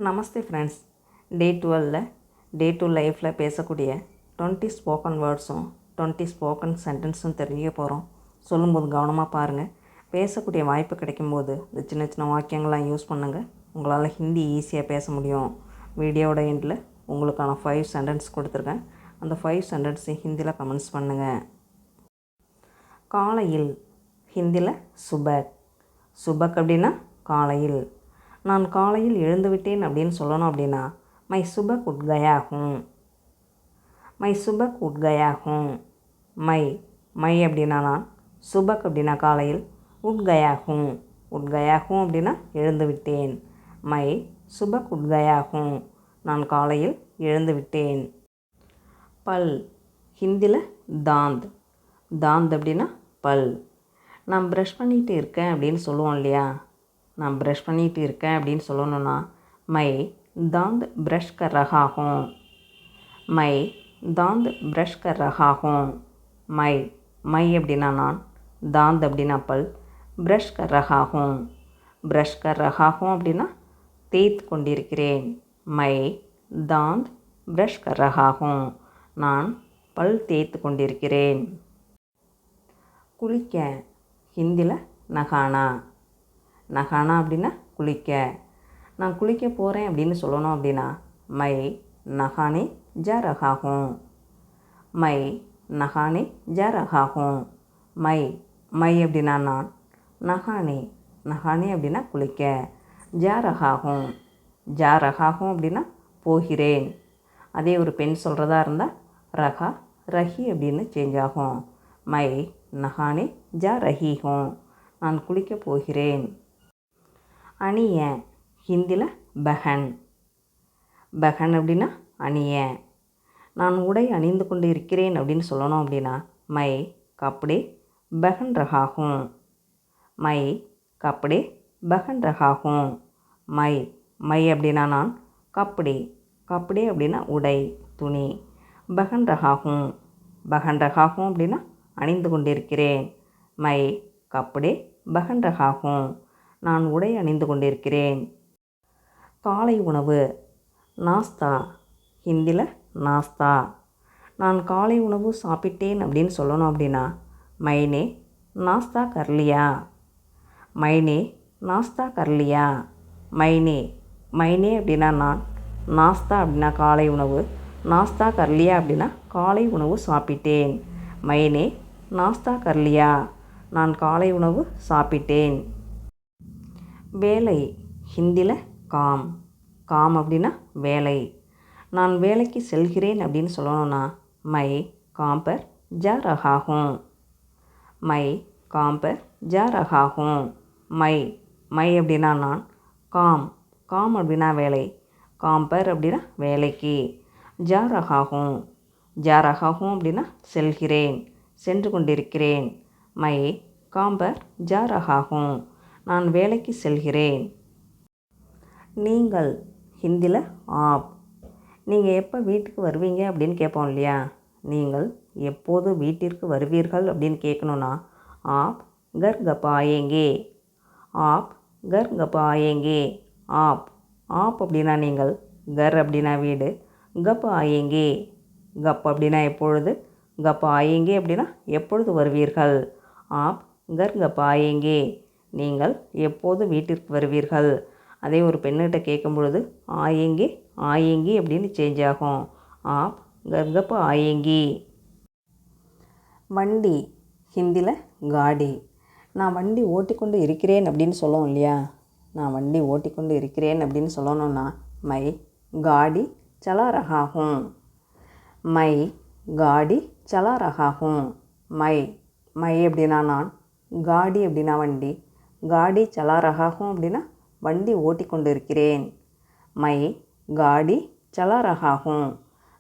நமஸ்தே friends. டே 12ல் டே 2 லைஃப்பில் பேசக்கூடிய 20 spoken வேர்ட்ஸும் 20 spoken சென்டென்ஸும் தெரிஞ்சுக்க போகிறோம். சொல்லும்போது கவனமாக பாருங்கள். பேசக்கூடிய வாய்ப்பு கிடைக்கும்போது இந்த சின்ன சின்ன வாக்கியங்கள்லாம் யூஸ் பண்ணுங்கள். உங்களால் ஹிந்தி ஈஸியாக பேச முடியும். வீடியோவோட எண்டில் உங்களுக்கான 5 சென்டென்ஸ் கொடுத்துருக்கேன். அந்த 5 சென்டென்ஸையும் ஹிந்தியில் கமெண்ட்ஸ் பண்ணுங்கள். காலையில் ஹிந்தியில் சுபக். சுபக் அப்படின்னா காலையில். நான் காலையில் எழுந்து விட்டேன் அப்படின்னு சொல்லணும் அப்படின்னா மை சுபக் உட் கயா ஹூம். மை சுபக் உட் கயா ஹூம். மை அப்படின்னா நான், சுபக் அப்படின்னா காலையில், உட் கயா ஹூம். உட் கயா ஹூம் அப்படின்னா எழுந்து விட்டேன். மை சுபக் உட் கயா ஹூம். நான் காலையில் எழுந்து விட்டேன். பல் ஹிந்தியில் தாந்த். தாந்த் அப்படின்னா பல். நான் ப்ரஷ் பண்ணிகிட்டு இருக்கேன் அப்படின்னு சொல்லுவோம் இல்லையா. நான் ப்ரஷ் பண்ணிகிட்டு இருக்கேன் அப்படின்னு சொல்லணுன்னா மை தாந்த் ப்ரஷ் கர் ரஹா ஹூம். மை தாந்த் ப்ரஷ் கர் ரஹா ஹூம். மை அப்படின்னா நான், தாந்த் அப்படின்னா பல், ப்ரஷ் கர் ரஹா ஹூம். ப்ரஷ் கர் ரஹா ஹூம் அப்படின்னா தேய்த்து கொண்டிருக்கிறேன். மை தாந்த் ப்ரஷ் கர் ரஹா ஹூம். நான் பல் தேய்த்து கொண்டிருக்கிறேன். குளிக்க ஹிந்தியில் நகானா. நகானா அப்படின்னா குளிக்க. நான் குளிக்க போகிறேன் அப்படின்னு சொல்லணும் அப்படின்னா மை நகானே ஜா ரஹா ஹூம். மை நகானே ஜா ரஹா ஹூம். மை அப்படின்னா நான், நகானே அப்படின்னா குளிக்க, ஜா ரஹா ஹூம். ஜா ரஹா ஹூம் அப்படின்னா போகிறேன். அதே ஒரு பெண் சொல்கிறதா இருந்தால் ரஹா ரஹி அப்படின்னு சேஞ்ச் ஆகும். மை நகானே ஜா ரஹி ஹூம். நான் குளிக்க போகிறேன். அணிய ஹிந்தியில் பஹன். பஹன் அப்படின்னா அணிய. நான் உடை அணிந்து கொண்டு இருக்கிறேன் அப்படின்னு சொல்லணும் அப்படின்னா மை கப்படே பஹன் ரஹா ஹூம். மை கப்படே பஹன் ரஹா ஹூம். மை அப்படின்னா நான், கப்படே அப்படின்னா உடை, துணி, பஹன் ரஹா ஹூம். பஹன் ரஹா ஹூம் அப்படின்னா அணிந்து கொண்டிருக்கிறேன். மை கப்படே பஹன் ரஹா ஹூம். நான் உடை அணிந்து கொண்டிருக்கிறேன். காலை உணவு நாஸ்தா. ஹிந்தியில் நாஸ்தா. நான் காலை உணவு சாப்பிட்டேன் அப்படின்னு சொல்லணும் அப்படின்னா மைனே நாஸ்தா கர்லியா. மைனே நாஸ்தா கர்லியா. மைனே அப்படின்னா நான், நாஸ்தா அப்படின்னா காலை உணவு, நாஸ்தா கர்லியா அப்படின்னா காலை உணவு சாப்பிட்டேன். மைனே நாஸ்தா கர்லியா. நான் காலை உணவு சாப்பிட்டேன். வேலை ஹிந்தியில் காம். காம் அப்படின்னா வேலை. நான் வேலைக்கு செல்கிறேன் அப்படின்னு சொல்லணும்னா மை காம் பர் ஜா ரஹா ஹூம். மை காம் பர் ஜா ரஹா ஹூம். மை அப்படின்னா நான், காம் அப்படின்னா வேலை, காம் பர் அப்படின்னா வேலைக்கு, ஜா ரஹா ஹூம். ஜா ரஹா ஹூம் அப்படின்னா செல்கிறேன், சென்று கொண்டிருக்கிறேன். மை காம் பர் ஜா ரஹா ஹூம். நான் வேலைக்கு செல்கிறேன். நீங்கள் ஹிந்தியில் ஆப். நீங்கள் எப்போ வீட்டுக்கு வருவீங்க அப்படின்னு கேட்போம் இல்லையா. நீங்கள் எப்போது வீட்டிற்கு வருவீர்கள் அப்படின்னு கேட்கணுன்னா ஆப் கர் கப் ஆயேங்கே. ஆப் கர் கப் ஆயேங்கே. ஆப் அப்படின்னா நீங்கள், கர் அப்படின்னா வீடு, கப் ஆயேங்கே. கப் அப்படின்னா எப்பொழுது, கப் ஆயேங்கே அப்படின்னா எப்பொழுது வருவீர்கள். ஆப் கர் கப் ஆயேங்கே. நீங்கள் எப்போது வீட்டிற்கு வருவீர்கள். அதே ஒரு பெண்ணிட்ட கேட்கும் பொழுது ஆயேங்கி அப்படின்னு சேஞ்ச் ஆகும். ஆப் கர் கப் ஆயேங்கி. வண்டி ஹிந்தியில் காடி. நான் வண்டி ஓட்டிக்கொண்டு இருக்கிறேன் அப்படின்னு சொல்லுவோம் இல்லையா. நான் வண்டி ஓட்டிக்கொண்டு இருக்கிறேன் அப்படின்னு சொல்லணுன்னா மை காடி சலா ரஹா ஹூம். மை காடி சலா ரஹா ஹூம். மை அப்படின்னா நான், காடி அப்படின்னா வண்டி, காடி சலா ரஹா ஹூம் அப்படின்னா வண்டி ஓட்டிக்கொண்டு இருக்கிறேன். மை காடி சலா ரஹா ஹூம்.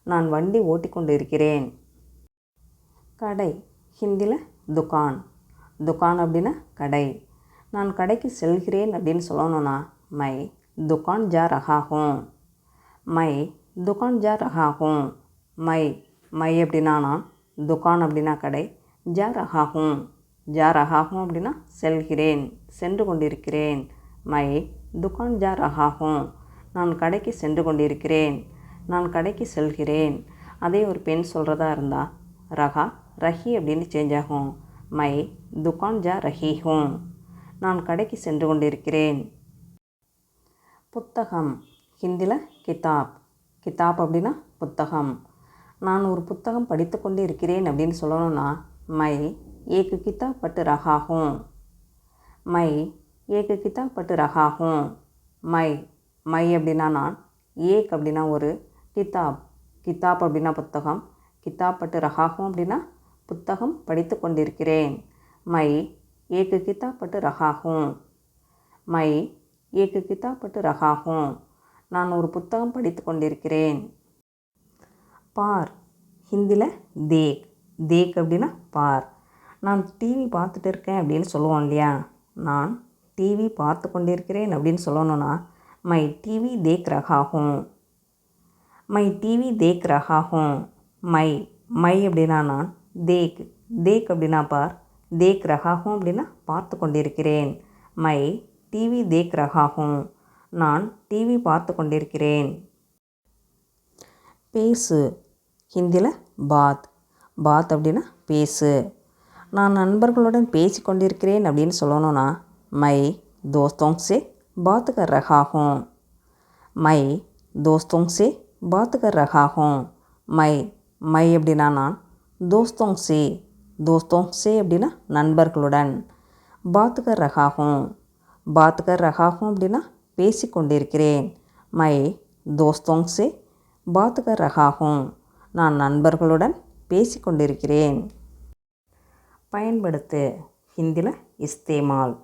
நான் வண்டி ஓட்டிக்கொண்டு இருக்கிறேன். கடை ஹிந்தியில் துகான். துகான் அப்படின்னா கடை. நான் கடைக்கு செல்கிறேன் அப்படின்னு சொல்லணுன்னா மை துகான் ஜா ரஹா ஹூம். மை துகான் ஜா ரஹா ஹூம். மை அப்படின்னா நான், துகான் அப்படின்னா கடை, ஜா ரஹா ஹூம். ஜா ரஹா ஹூம் அப்படின்னா செல்கிறேன், சென்று கொண்டிருக்கிறேன். மை துகான் ஜா ரஹா ஹூம். நான் கடைக்கு சென்று கொண்டிருக்கிறேன். நான் கடைக்கு செல்கிறேன். அதே ஒரு பெண் சொல்கிறதா இருந்தால் ரஹா ரஹி அப்படின்னு சேஞ்ச் ஆகும். மை துகான் ஜா ரஹி ஹூம். நான் கடைக்கு சென்று கொண்டிருக்கிறேன். புத்தகம் ஹிந்தியில் கிதாப். கிதாப் அப்படின்னா புத்தகம். நான் ஒரு புத்தகம் படித்து கொண்டு இருக்கிறேன் அப்படின்னு சொல்லணும்னா மை ஏக்கு கிதாப் பட்டு ரஹா ஹூம். மை ஏக்கு கிதாப் பட்டு ரஹா ஹூம். மை மை அப்படின்னா நான், ஏக் அப்படின்னா ஒரு, கிதாப் கிதாப் அப்படின்னா புத்தகம், கிதாப் பட்டு ரஹா ஹூம் அப்படின்னா புத்தகம் படித்து கொண்டிருக்கிறேன். மை ஏக்கு கிதாப் பட்டு ரஹா ஹூம். மை ஏக்கு கிதாப் பட்டு ரஹா ஹூம். நான் ஒரு புத்தகம் படித்து கொண்டிருக்கிறேன். பார் ஹிந்தியில் தேக். தேக் அப்படின்னா பார். நான் டிவி பார்த்துட்டு இருக்கேன் அப்படின்னு சொல்லுவோம் இல்லையா. நான் டிவி பார்த்து கொண்டிருக்கிறேன் அப்படின்னு சொல்லணும்னா மை டிவி தேக் ரஹா ஹூம். மை டிவி தேக் ரஹா ஹூம். மை மை அப்படின்னா நான், தேக் தேக் அப்படின்னா பார், தேக் ரஹா ஹூம் அப்படின்னா பார்த்து கொண்டிருக்கிறேன். மை டிவி தேக் ரஹா ஹூம். நான் டிவி பார்த்து கொண்டிருக்கிறேன். பேசு ஹிந்தியில் பாத். பாத் அப்படின்னா பேசு. நான் நண்பர்களுடன் பேசி கொண்டிருக்கிறேன் அப்படின்னு சொல்லணும்னா மை தோஸ்தோங் சே பாத் கர் ரஹா ஹூம். மை தோஸ்தோங் சே பாத் கர் ரஹா ஹூம். மை மை அப்படின்னா நான், தோஸ்தோங் சே தோஸ்தோங் சே அப்படின்னா நண்பர்களுடன், பாத் கர் ரஹா ஹூம். பாத் கர் ரஹா ஹூம் அப்படின்னா பேசி கொண்டிருக்கிறேன். மை தோஸ்தோங் சே பாத் கர் ரஹா ஹூம். நான் நண்பர்களுடன் பேசி கொண்டிருக்கிறேன். பயன்படுத்து ஹிந்தியில் இஸ்தேமால்.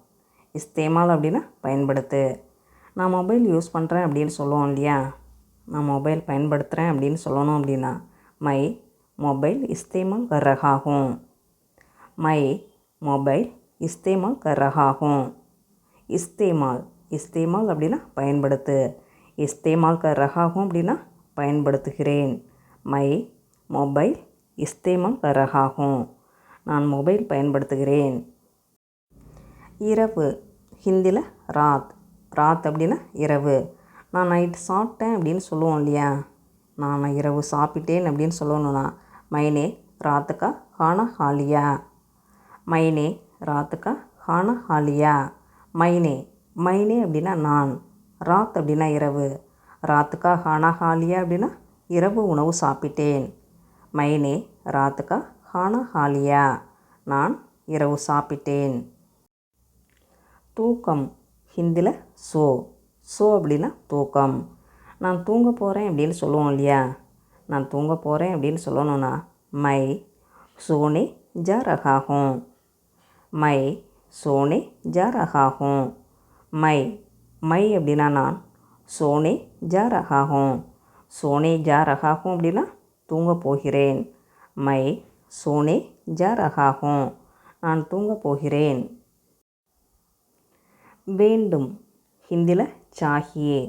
இஸ்தேமால் அப்படின்னா பயன்படுத்து. நான் மொபைல் யூஸ் பண்ணுறேன் அப்படின்னு சொல்லுவோம் இல்லையா. நான் மொபைல் பயன்படுத்துகிறேன் அப்படின்னு சொல்லணும் அப்படின்னா மை மொபைல் இஸ்தேமால் கர் ரஹா ஹூம். மை மொபைல் இஸ்தேமால் கர் ரஹா ஹூம். இஸ்தேமால் இஸ்தேமால் அப்படின்னா பயன்படுத்து. இஸ்தேமால் கர் ரஹா ஹூம் அப்படின்னா பயன்படுத்துகிறேன். மை மொபைல் இஸ்தேமால் கர் ரஹா ஹூம். நான் மொபைல் பயன்படுத்துகிறேன். இரவு ஹிந்தியில் ராத். ராத் அப்படின்னா இரவு. நான் நைட்டு சாப்பிட்டேன் அப்படின்னு சொல்லுவோம் இல்லையா. நான் இரவு சாப்பிட்டேன் அப்படின்னு சொல்லணும்னா மைனே ராத்துக்கா கானா ஹாலியா. மைனே ராத்துக்கா கானா ஹாலியா. மைனே மைனே அப்படின்னா நான், ராத் அப்படின்னா இரவு, ராத்துக்கா கானா ஹாலியா அப்படின்னா இரவு உணவு சாப்பிட்டேன். மைனே ராத்துக்கா கானா ஹாலியா. நான் இரவு சாப்பிட்டேன். தூக்கம் ஹிந்தியில் சோ. சோ அப்படின்னா தூக்கம். நான் தூங்க போகிறேன் அப்படின்னு சொல்லுவோம் இல்லையா. நான் தூங்க போகிறேன் அப்படின்னு சொல்லணும்னா மை சோனே ஜா ரஹா ஹூம். மை சோனே ஜா ரஹா ஹூம். மை மை அப்படின்னா நான், சோனே ஜா ரஹா ஹூம். சோனே ஜா ரஹா ஹூம் அப்படின்னா தூங்க போகிறேன். மை சோனே ஜா ரஹா ஹூம். நான் தூங்க போகிறேன். வேண்டும் ஹிந்தியில் சாஹியே.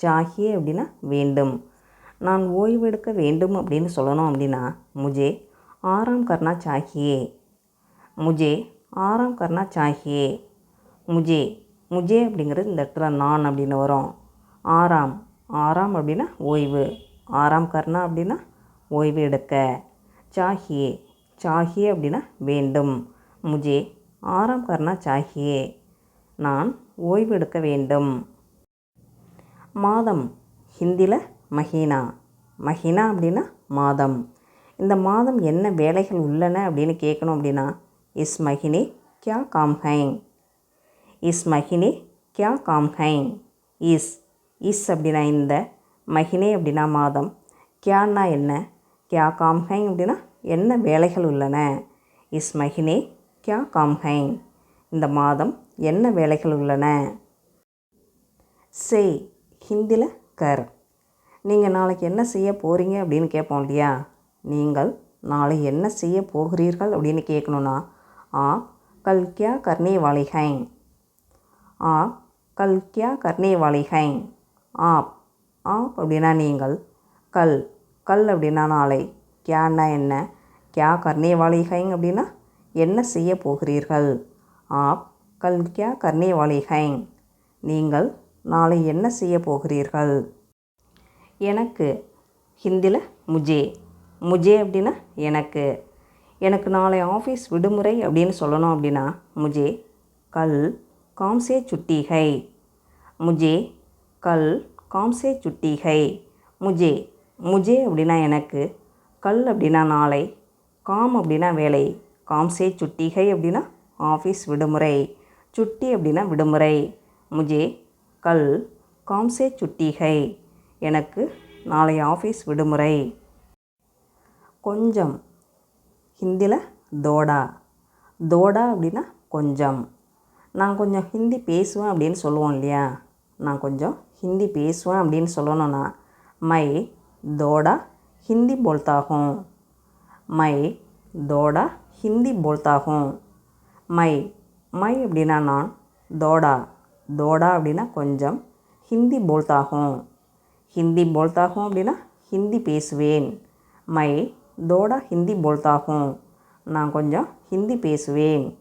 சாஹியே அப்படின்னா வேண்டும். நான் ஓய்வெடுக்க வேண்டும் அப்படின்னு சொல்லணும் அப்படின்னா முஜே ஆராம் கர்னா சாஹியே. முஜே ஆராம் கர்னா சாஹியே. முஜே முஜே அப்படிங்கிறது இந்த இடத்துல நான் அப்படின்னு வரும். ஆராம் ஆராம் அப்படின்னா ஓய்வு. ஆராம் கர்னா அப்படின்னா ஓய்வு எடுக்க. சாஹியே சாஹியே அப்படின்னா வேண்டும். முஜே ஆராம் கர்னா சாஹியே. நான் ஓய்வு எடுக்க வேண்டும். மாதம் ஹிந்தியில் மஹீனா. மஹீனா அப்படின்னா மாதம். இந்த மாதம் என்ன வேலைகள் உள்ளன அப்படின்னு கேட்கணும் அப்படின்னா இஸ் மஹினே கியா காம் ஹை. இஸ் மஹினே கியா காம் ஹை. இஸ் இஸ் அப்படின்னா இந்த, மஹினே அப்படின்னா மாதம், கியான்னா என்ன, கியா காம் ஹை அப்படின்னா என்ன வேலைகள் உள்ளன. இஸ் மஹினே கியா காம் ஹை. இந்த மாதம் என்ன வேலைகள் உள்ளன. செய் ஹிந்தியில் கர். நீங்கள் நாளைக்கு என்ன செய்ய போகிறீங்க அப்படின்னு கேட்போம் இல்லையா. நீங்கள் நாளை என்ன செய்ய போகிறீர்கள் அப்படின்னு கேட்கணுன்னா ஆப் கல் கியா கர்னே வாலி ஹை. ஆப் கல் கியா கர்னே வாலி ஹை. ஆப் ஆப் அப்படின்னா நீங்கள், கல் கல் அப்படின்னா நாளை, கியான்னா என்ன, கியா கர்னே வாலி ஹை அப்படின்னா என்ன செய்ய போகிறீர்கள். ஆப் கல் கியா கர்னே வாலி ஹை. நீங்கள் நாளை என்ன செய்ய போகிறீர்கள்? எனக்கு ஹிந்தியில் முஜே. முஜே அப்படின்னா எனக்கு. எனக்கு நாளை ஆஃபீஸ் விடுமுறை அப்படின்னு சொல்லணும் அப்படின்னா முஜே கல் காம்சே சுட்டி ஹை. முஜே கல் காம்சே சுட்டி ஹை. முஜே முஜே அப்படின்னா எனக்கு, கல் அப்படின்னா நாளை, காம் அப்படின்னா வேலை, காம்சே சுட்டி ஹை அப்படின்னா ஆஃபீஸ் விடுமுறை, சுட்டி அப்படின்னா விடுமுறை. முஜே கல் காம்சே சுட்டி ஹை. எனக்கு நாளை ஆஃபீஸ் விடுமுறை. கொஞ்சம் ஹிந்தியில் தோடா. தோடா அப்படின்னா கொஞ்சம். நான் கொஞ்சம் ஹிந்தி பேசுவேன் அப்படின்னு சொல்லுவோம் இல்லையா? நான் கொஞ்சம் ஹிந்தி பேசுவேன் அப்படின்னு சொல்லணும்னா மை தோடா ஹிந்தி போல்தாகும். மை தோடா ஹிந்தி போல்தாகும். மை மை அப்படின்னா நான், தோடா தோடா அப்படின்னா கொஞ்சம், ஹிந்தி போல்தாகும். ஹிந்தி போல்தாகும் அப்படின்னா ஹிந்தி பேசுவேன். மை தோடா ஹிந்தி போல்தாகும். நான் கொஞ்சம் ஹிந்தி பேசுவேன்.